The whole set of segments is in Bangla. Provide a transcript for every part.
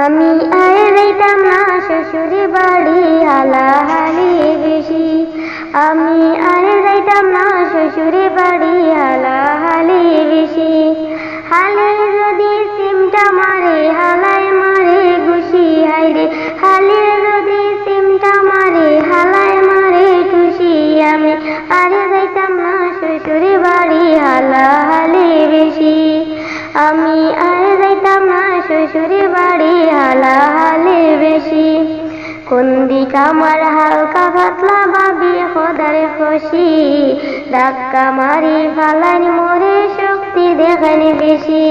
আমি আর যাইতাম না শ্বশুরে বাড়ি হালাহালি বেশি। আমি আর যাইতাম না শ্বশুরে বাড়ি হালাহালি বেশি। হালে যদি সিমটা মারে হালায় মারে ঘুষি, হাইরে হালে যদি সিমটা মারে হালায় মারে ঘুষি। আমি আর যাইতাম না শ্বশুরে বাড়ি হালাহালি বেশি। আমি আর যাইতাম না শ্বশুরে বাড়ি হালাহালি বেশি। কোন দিক আমার হালকা পাতলা ভাবি খোদার খুশি, ধাক্কা মারি ফালানি মোরে শক্তি দেখানি বেশি।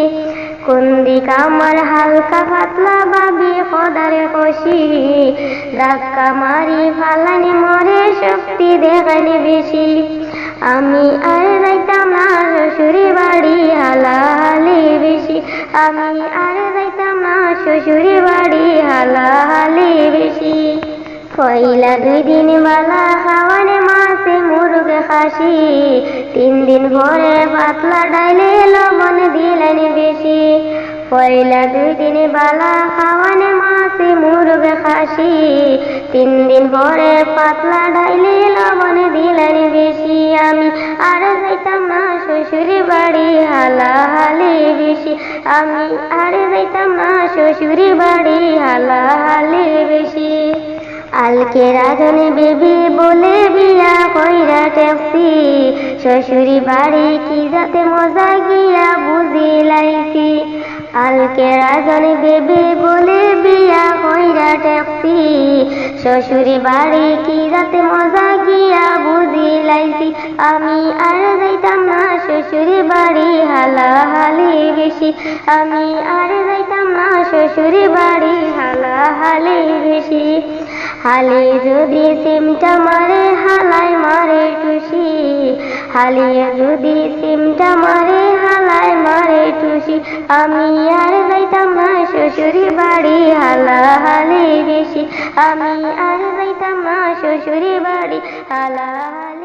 কোন দিক আমার হালকা পাতলা ভাবি খোদার খুশি, ধাক্কা মারি ফালানি মোরে শক্তি দেখানি বেশি। আমি আর যাইতাম না শ্বশুরে বাড়ি হালাহালি বেশি। আমি আর যাইতাম না শ্বশুরে বাড়ি হালাহালি বেশি। পয়লা 2 দিন বালা খাওয়ানে মাছে মুরগে খাসি, 3 দিন পরে পাতলা ডাইলে লবণ দিলেন বেশি। পয়লা 2 দিন বালা খাওয়ানে মাছে মুরগে খাসি, 3 দিন পরে পাতলা ডাইলে লবণ দিলেন বেশি। আমি আর যাইতাম না শ্বশুরে বাড়ি হালাহালি বেশি। আমি আর যাইতাম না শ্বশুরে বাড়ি হালাহালি বেশি। আলকে রাজনে বেবি বলে বিয়া কইরা টেপসি, শ্বশুরি বাড়ি কি যাতে মজা গিয়া বুঝি লাইছি। আলকে রাজনে বেবি বলে বিয়া কইরা টেপসি, শ্বশুরি বাড়ি কি যাতে মজা গিয়া বুঝি লাইছি। আমি আর যাইতাম না শ্বশুরি বাড়ি হালাহালি বেশি। আমি আর যাইতাম না শ্বশুরি বাড়ি হালাহালি বেশি। হালে যদি সিমটা মারে হালায় মারে টুসি, হালিয়ে যদি সিমটা মারে হালায় মারে টুসি। আমি আর যাইতাম না শ্বশুরি বাড়ি হালাহালি বেশি। আমি আর যাইতাম না শ্বশুরি বাড়ি হালাহালি।